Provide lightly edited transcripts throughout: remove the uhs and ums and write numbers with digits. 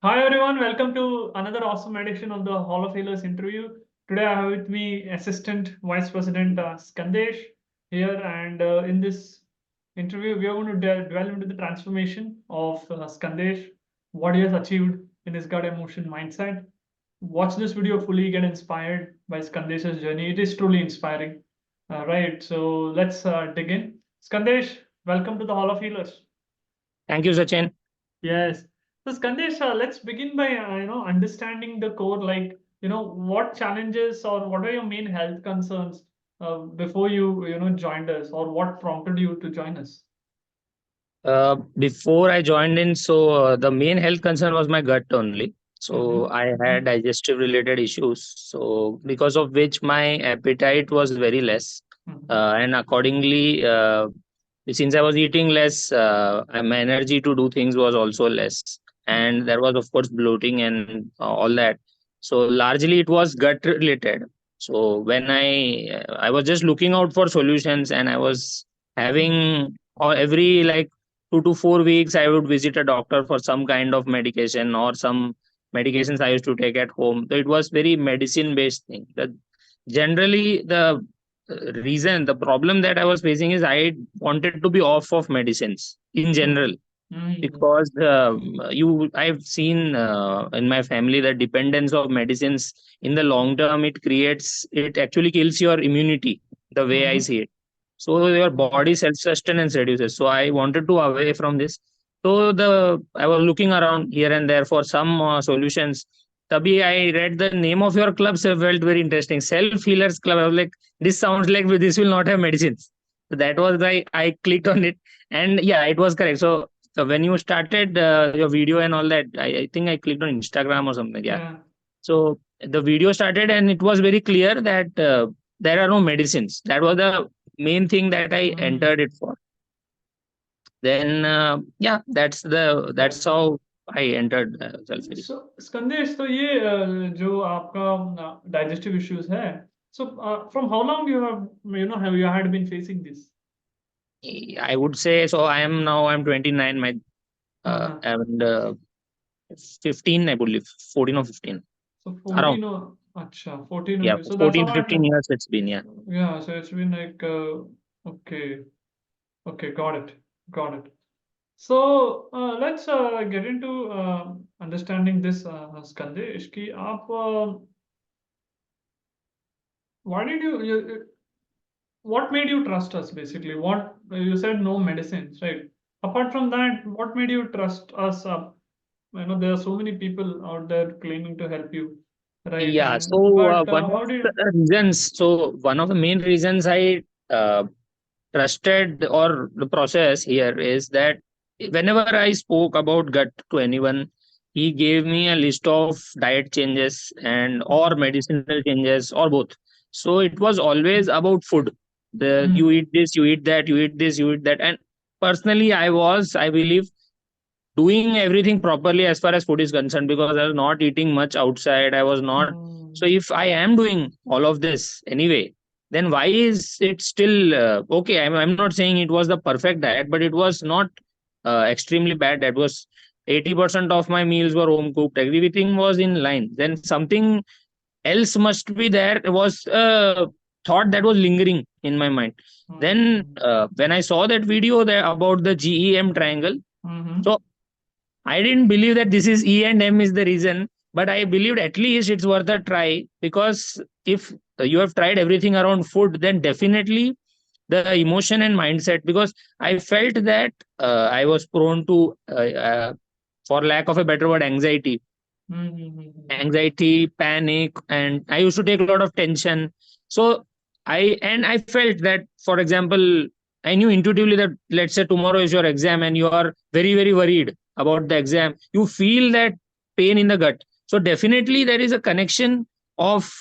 Hi everyone, welcome to another awesome edition of the Hall of Healers interview. Today I have with me Assistant Vice President Skandesh here, and in this interview we are going to delve into the transformation of Skandesh, what he has achieved in his gut emotion mindset. Watch this video fully, get inspired by Skandesh's journey. It is truly inspiring. Right, so let's dig in. Skandesh, welcome to the Hall of Healers. Thank you, Sachin. Yes. So Skandesh, let's begin by understanding the core. Like what challenges or what are your main health concerns before you joined us, or what prompted you to join us? Before I joined in, the main health concern was my gut only. So Mm-hmm. I had digestive related issues. So because of which my appetite was very less, Mm-hmm. and accordingly, since I was eating less, my energy to do things was also less, and Mm-hmm. there was of course bloating and all that. So largely it was gut related. So when I was just looking out for solutions, and I was having every like 2 to 4 weeks, I would visit a doctor for some kind of medication or some medications I used to take at home. So it was very medicine based thing. Generally, the problem that I was facing is I wanted to be off of medicines in general, Mm-hmm. because I've seen in my family the dependence of medicines in the long term, it actually kills your immunity, the way I Mm-hmm. see it. So your body self sustenance reduces. So I wanted to away from this. So the I was looking around here and there for some solutions. Tabhi I read the name of your club, so felt very interesting. Self Healers Club. I was like, this sounds like this will not have medicines. So that was why I clicked on it, and yeah, it was correct. So when you started your video and all that, I think I clicked on Instagram or something. Yeah. Yeah. So the video started, and it was very clear that there are no medicines. That was the main thing that I Mm. entered it for. Then yeah, that's Right. how I entered self. So Skandesh, तो ये जो आपका digestive issues है, so from how long you have you had been facing this? I would say so. I'm 29. My Uh-huh. and 15, I believe, 14 or 15 So around. 14 or acha, 14 Yeah, only. So that's 14 how to I 15 know. years it's been. Yeah. Yeah, so it's been like okay, okay, got it, got it. So let's get into understanding this, Skandesh. Ki aap, why did what made you trust us basically? What you said no medicines, right? Apart from that, what made you trust us? There are so many people out there claiming to help you, right? Yeah, And so but one of how did? the reasons, so one of the main reasons I trusted or the process here is that whenever I spoke about gut to anyone, he gave me a list of diet changes and or Mm, medicinal changes or both. So it was always about food. You mm, eat this, you eat that, you eat this, you eat that. And personally, I believe, doing everything properly as far as food is concerned, because I was not eating much outside. I was not. So mm, if I am doing all of this anyway, then why is it still okay? I'm not saying it was the perfect diet, but it was not extremely bad. That was 80% of my meals were home cooked. Everything was in line. Then something else must be there. It was a thought that was lingering in my mind. Then mm, when I saw that video there about the GEM triangle, mm, so I didn't believe that this is E and M is the reason, but I believed at least it's worth a try, because if you have tried everything around food, then definitely the emotion and mindset. Because I felt that I was prone to, for lack of a better word, mm, panic, and I used to take a lot of tension. So I felt that, for example, I knew intuitively that, let's say tomorrow is your exam and you are very very worried about the exam, you feel that pain in the gut. So definitely there is a connection of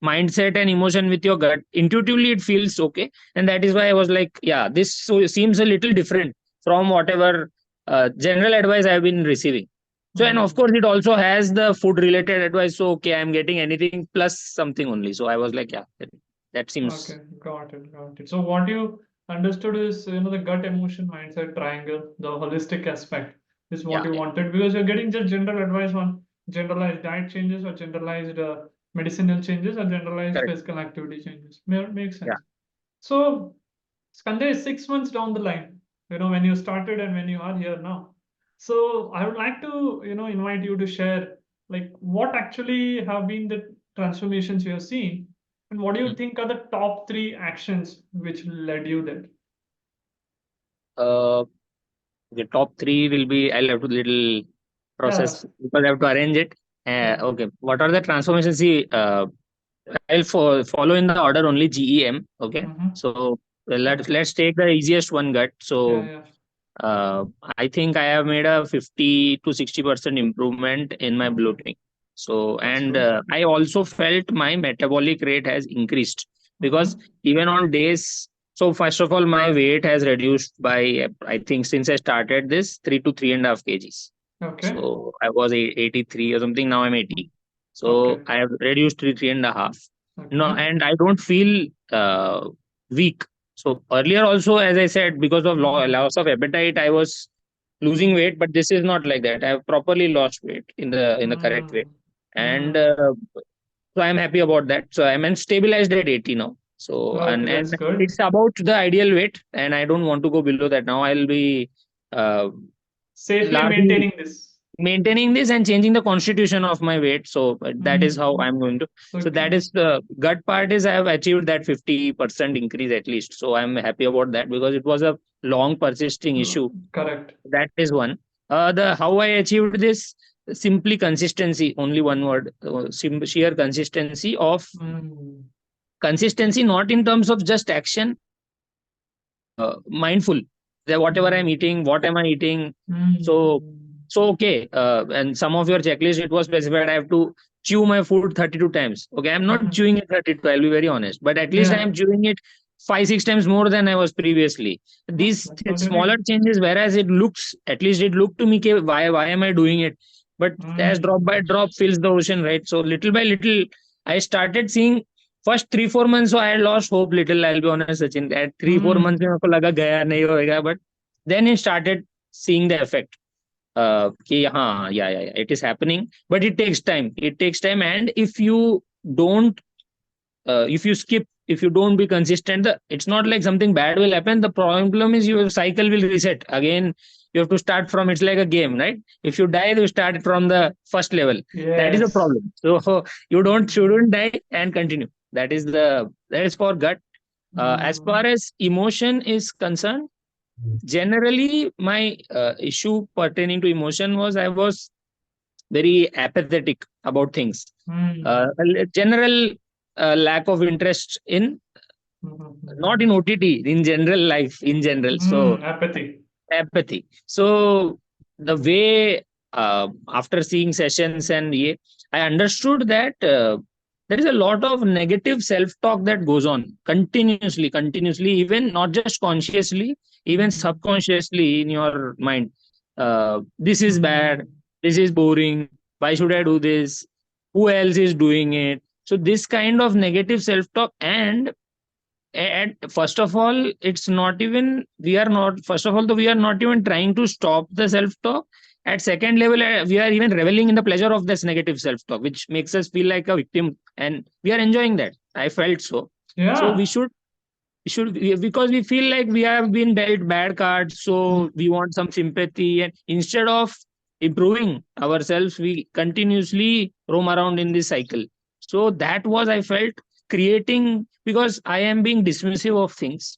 mindset and emotion with your gut. Intuitively it feels okay, and that is why I was like, yeah, this seems a little different from whatever general advice I've been receiving. So, and of mm. course, it also has the food related advice. So, okay, I'm getting anything plus something only. So, I was like, yeah, that seems. Okay, got it, got it. So what you understood is, the gut emotion mindset triangle, the holistic aspect. is what Yeah, you yeah, wanted, because you're getting just general advice on generalized diet changes or generalized medicinal changes or generalized correct. physical activity changes. Makes Yeah. sense. So, Skandesh, 6 months down the line, when you started and when you are here now. So I would like to, invite you to share like what actually have been the transformations you have seen, and what do you Mm. think are the top three actions which led you there? Uh, the top three will be, I'll have to little Yeah, process because I have to arrange it. yeah. Okay. What are the transformations? See, I'll follow in the order only GEM. Okay. Mm-hmm. So Yeah, let's take the easiest one, gut. yeah, So yeah. uh, I think I have made a 50 to 60% improvement in my Okay, bloating. So, that's and good. I also felt my metabolic rate has increased because Mm-hmm. even on days, so first of all, my weight has reduced by, I think since I started this, 3 to 3.5 kgs. Okay. So I was 83 or something, now I'm 80. So Okay. I have reduced to 3.5. No, Okay. and I don't feel weak. So earlier also, as I said, because of Mm-hmm. loss of appetite, I was losing weight, but this is not like that. I have properly lost weight in the correct way, and Mm-hmm. so I'm happy about that. So I'm stabilized at 80 now. So Okay, and that's good. it's about the ideal weight, and I don't want to go below that now. I'll be uh, Safely largely maintaining this. maintaining this and changing the constitution of my weight. So that is how Mm. I'm going to. So Okay. that is the gut part is I have achieved that 50% increase at least. So I'm happy about that because it was a long persisting issue. Correct. That is one. The how I achieved this, simply consistency. Only one word. Sheer consistency of Mm. consistency, not in terms of just action, mindful that whatever I'm Mm. eating, what am I eating. So, Mm. so okay. And some of your checklist, it was specified. I have to chew my food 32 times. Okay, I'm not Mm. chewing it 32. I'll be very honest, but at least I Yeah, am chewing it 5 6 times more than I was previously. no, These that's what you smaller need. changes, whereas it looks, at least it looked to me, "Ke, why am I doing it?" But as drop by Mm. drop fills the ocean, right? So little by little, I started seeing. First 3 4 months, so I had lost hope little. I'll be honest, Sachin. At 3 4 months, Mm. मेरे को लगा गया नहीं होएगा, but then it started seeing the effect. कि हाँ, yeah, it is happening, but it takes time. It takes time, and don't, if you skip, if you don't be consistent, it's not like something bad will happen. The problem is your cycle will reset again. You have to start from. It's like a game, right? If you die, you start from the first level. That is a Yes. problem. So you don't Mm. shouldn't die and continue. That is for gut. As far Mm. as emotion is concerned, generally my issue pertaining to emotion was I was very apathetic about things. Mm. A general lack of interest in, not in Mm. OTT, in general life in general. So Apathy. apathy. So the way, after seeing sessions and yeah, I understood that there is a lot of negative self-talk that goes on continuously, even not just consciously, even Mm. subconsciously in your mind. This is bad. Mm. This is boring. Why should I do this? Who else is doing it? So this kind of negative self-talk, and first of all, it's not even, we are not, first of all, though, we are not even trying to stop the self talk. At second level, we are even reveling in the pleasure of this negative self talk, which makes us feel like a victim, and we are enjoying that. I felt so. So Yeah. because we feel like we have been dealt bad cards, so we want some sympathy, and instead of improving ourselves, we continuously roam around in this cycle. So that was, I felt, creating, because I am being dismissive of things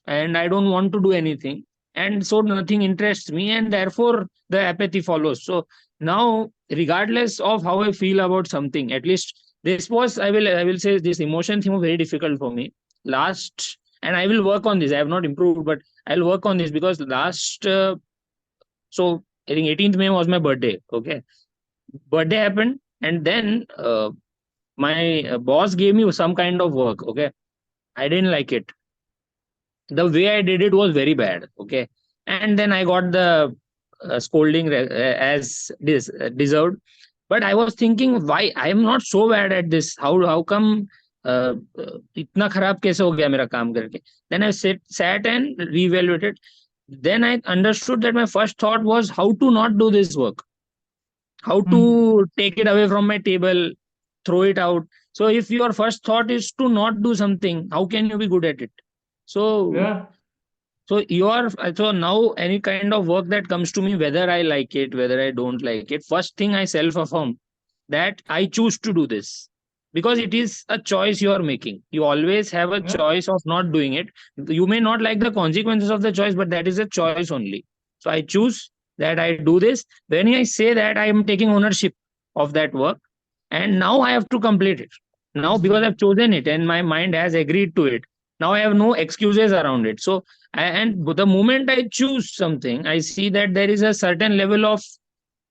and I don't want to do anything, and so nothing interests me, and therefore the apathy follows. So now, regardless of how I feel about something, at least this was, I will say, this emotion thing was very difficult for me last, and I will work on this. I have not improved, but I'll work on this because last, so I think 18th May was my birthday. Okay, birthday happened, and then my boss gave me some kind of work. Okay, I didn't like it. The way I did it was very bad. Okay, and then I got the scolding as this deserved. But I was thinking, why I am not so bad at this? How come इतना खराब कैसे हो गया मेरा काम करके? Then I sat and reevaluated. then I understood that my first thought was how to not do this work, how Mm. to take it away from my table, throw it out. So if your first thought is to not do something, how can you be good at it? So Yeah. so now any kind of work that comes to me, whether I like it, whether I don't like it, first thing I self affirm that I choose to do this, because it is a choice you are making. You always have a Yeah. choice of not doing it. You may not like the consequences of the choice, but that is a choice only. So I choose that I do this. When I say that, I am taking ownership of that work, and now I have to complete it. Now, because Mm. I've chosen it and my mind has agreed to it, now I have no excuses around it. So and the moment I choose something, I see that there is a certain level of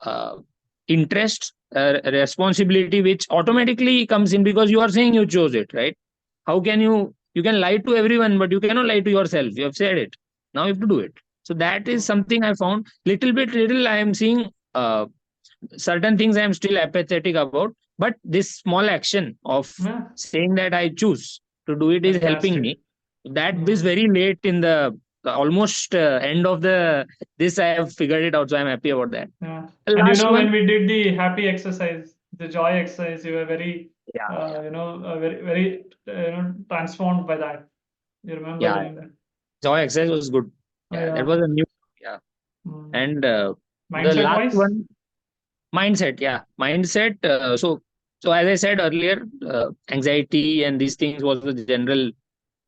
uh, interest, responsibility, which automatically comes in because you are saying you chose it, right? How can you can lie to everyone, but you cannot lie to yourself. You have said it. Now you have to do it. So that is Mm. something I found. Little I am seeing certain things I am still apathetic about, but this small action of Yeah. saying that I choose to do it is helping Fantastic. me. That is Mm. very late in the almost end of the this I have figured it out, so I'm happy about that. Yeah. The And last when one, we did the happy exercise, the joy exercise, you were very, yeah, yeah, very, transformed by that. You remember yeah. doing that? Joy exercise was good. Oh, Yeah, that yeah. was a new, yeah. Mm. And the Mindset last wise? one, mindset, yeah, mindset. So as I said earlier, anxiety and these things was the general.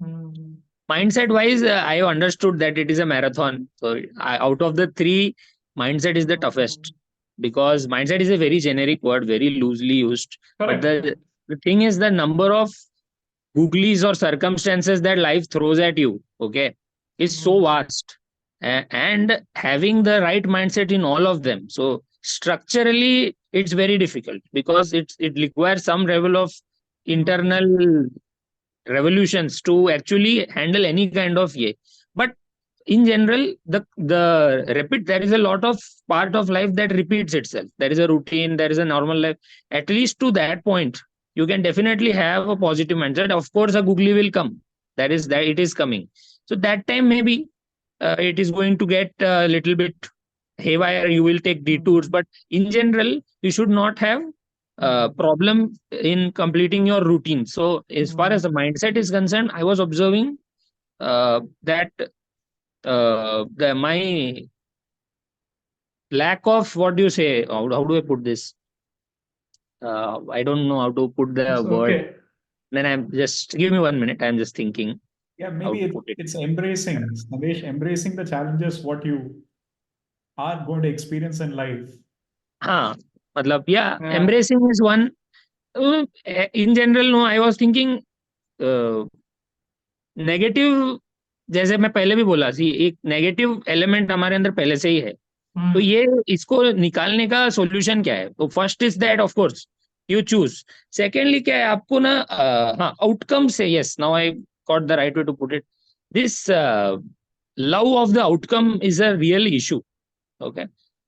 Mm. Mindset wise, I have understood that it is a marathon. So out of the three, mindset is the toughest, Mm. because mindset is a very generic word, very loosely used. But Correct, correct. the thing is, the number of googlies or circumstances that life throws at you, okay, is so Mm. vast. And having the right mindset in all of them. So structurally, it's very difficult because it requires some level of Mm. internal revolutions to actually handle any kind of yeah. But in general, the repeat, there is a lot of part of life that repeats itself. There is a routine, there is a normal life. At least to that point, you can definitely have a positive mindset. Of course a googly will come, that it is coming. So that time maybe it is going to get a little bit haywire, you will take detours, Mm. but in general you should not have Mm. problem in completing your routine. So as far as Mm. the mindset is concerned, I was observing that my lack of, what do you say, how do I put this, I don't know how to put the It's word. okay. Then I'm just, give me 1 minute, I'm just thinking Yeah, how maybe to put it. it's embracing, Skandesh, embracing the challenges what you are going to experience in life. हाँ, मतलब yeah, Yeah. embracing is one. In general, no, I was thinking negative, जैसे मैं पहले भी बोला सी, एक negative element हमारे अंदर पहले से ही है. तो Mm. ये इसको निकालने का सॉल्यूशन क्या है? तो first is that of course you choose. Secondly क्या है, आपको ना हाँ, आउटकम से, yes, now I got the right way to put it. This love of the outcome is a real issue. Okay,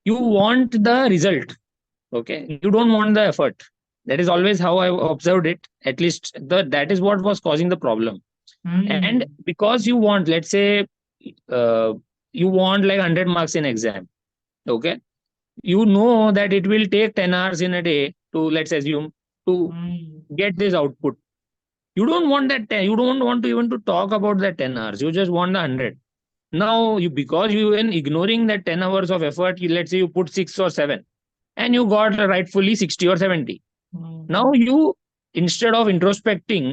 you want the result. Okay, you don't want the effort. That is always how I observed it. At least that is what was causing the problem. And Mm. because you want, let's say, uh, you want like 100 marks in exam. Okay, you know that it will take 10 hours in a day to, let's assume, to Mm. get this output. You don't want that 10, you don't want to even to talk about that 10 hours, you just want the 100. Now you, because you in ignoring that 10 hours of effort, you, let's say you put 6 or 7 and you got rightfully 60 or 70. Now Mm. you, instead of introspecting,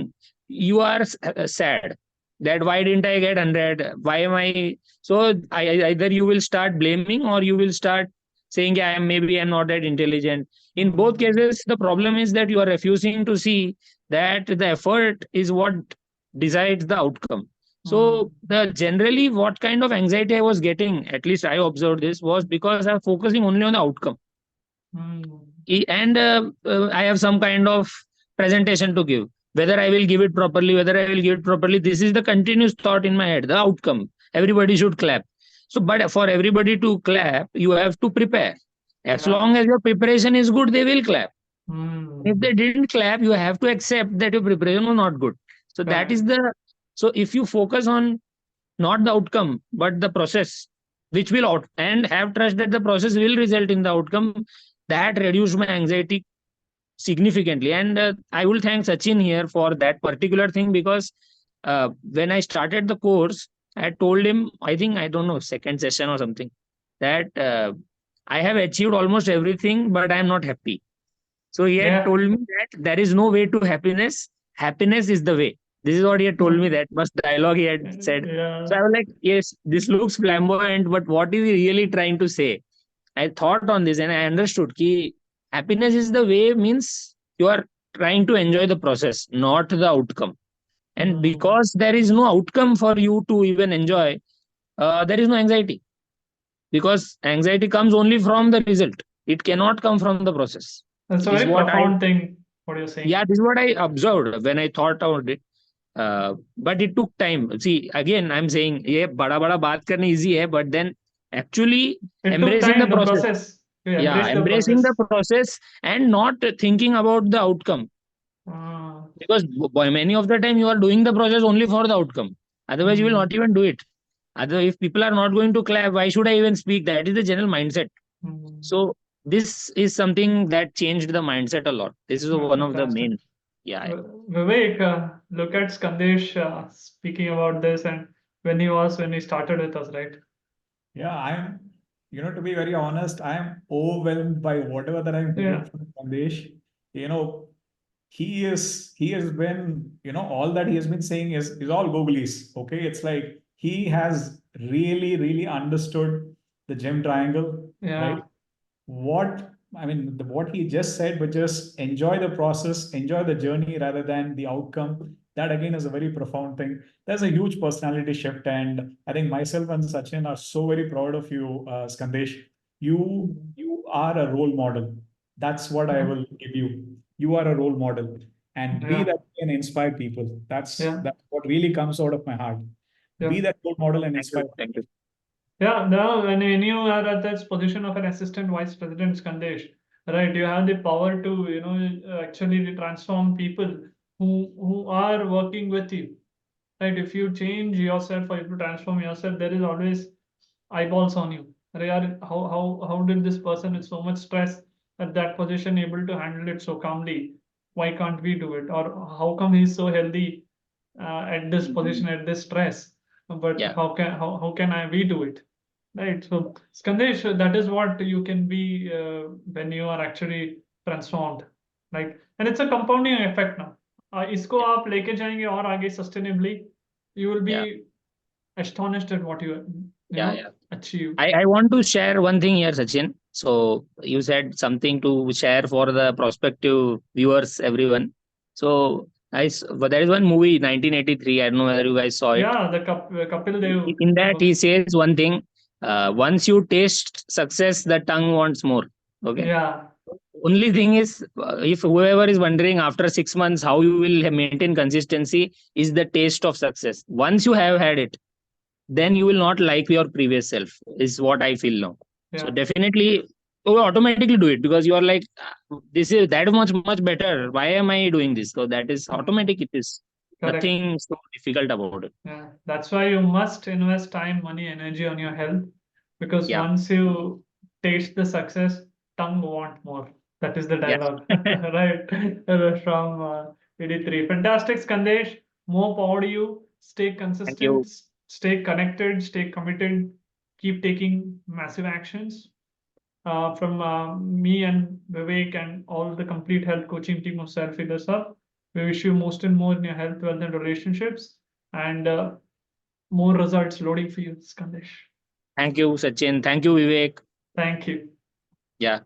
you are sad that why didn't I get 100, why am I. So either you will start blaming or you will start saying, yeah, maybe I'm not that intelligent. In both Mm. cases, the problem is that you are refusing to see that the effort is what decides the outcome. Mm. So the generally what kind of anxiety I was getting, at least I observed this, was because I'm focusing only on the outcome. Mm. And I have some kind of presentation to give. Whether I will give it properly, whether I will give it properly, this is the continuous thought in my head. The outcome, everybody should clap. So, but for everybody to clap, you have to prepare. As Yeah. long as your preparation is good, they will clap. If Mm. they didn't clap, you have to accept that your preparation was not good. So that is Correct. the, so if you focus on not the outcome but the process, which will out and have trust that the process will result in the outcome. That reduced my anxiety significantly. And I will thank Sachin here for that particular thing, because when I started the course, I told him, I think, I don't know, second session or something, that I have achieved almost everything, but I am not happy. So he had Yeah. told me that there is no way to happiness. Happiness is the way. This is what he had told me. That was dialogue he had said. Yeah. So I was like, yes, this looks flamboyant, but what is he really trying to say? I thought on this and I understood ki happiness is the way means you are trying to enjoy the process, not the outcome. And because there is no outcome for you to even enjoy, there is no anxiety. Because anxiety comes only from the result. It cannot come from the process. That's a This is very what I, profound thing, what you're saying. yeah, this is what I observed when I thought about it. But it took time. See, again, I'm saying, yeah, bada baat karna easy hai, but then actually It took embracing the time, the process. process. You Yeah, embrace the embracing the process. process and not thinking about the outcome. Ah, Because many of the time you are doing the process only for the outcome. Otherwise, you will not even do it. Otherwise, if people are not going to clap, why should I even speak? That is the general mindset. So this is something that changed the mindset a lot. This is one of the fantastic. main. Yeah. Vivek, look at Skandesh speaking about this, and when he started with us, right? Yeah, I'm, to be very honest, I am overwhelmed by whatever that I'm hearing Yeah. from Sandesh. You know, he has been, all that he has been saying is all googlies. Okay. It's like he has really understood the gem triangle, Yeah. right? What he just said, but just enjoy the process, enjoy the journey rather than the outcome. That again is a very profound thing. There's a huge personality shift, and I think myself and Sachin are so very proud of you, Skandesh. You are a role model. That's what I will give you. You are a role model, and be Yeah. that and inspire people. Yeah. That's what really comes out of my heart. Be Yeah. that role model and Thank you. inspire. Thank you. Yeah, now when you are at that position of an assistant vice president, Skandesh, right? You have the power to, actually transform people who are working with you, right? If you change yourself or if you transform yourself, there is always eyeballs on you. How did this person with so much stress at that position able to handle it so calmly? Why can't we do it? Or how come he's so healthy at this position, at this stress? But Yeah. how can we do it? Right. So, Skandesh, that is what you can be when you are actually transformed. Like, and it's a compounding effect now. इसको आप लेके जाएंगे और आगे sustainably, you will Yeah. be astonished at what you Yeah. achieve. I want to share one thing here, Sachin. So you said something to share for the prospective viewers, everyone. So but there is one movie, 1983. I don't know whether you guys saw it. Yeah, the Kapil Dev. In that, he says one thing: once you taste success, the tongue wants more. Okay. Yeah. Only thing is, if whoever is wondering after 6 months how you will maintain consistency, is the taste of success. Once you have had it, then you will not like your previous self, is what I feel now. So Yeah. definitely you will automatically do it, because you are like, this is that much better. Why am I doing this? So that is automatic. It is Correct. nothing so difficult about it. Yeah, that's why you must invest time, money, energy on your health, because Yeah. once you taste the success, tongue want more. That is the Yeah. dialogue, right? From 83. Fantastic, Skandesh. More power to you. Stay Thank consistent, you. stay connected, stay committed, keep taking massive actions. From me and Vivek and all the complete health coaching team of Self Healers Up, we wish you most and more in your health, wealth, and relationships, and more results loading for you, Skandesh. Thank you, Sachin. Thank you, Vivek. Thank you. Yeah.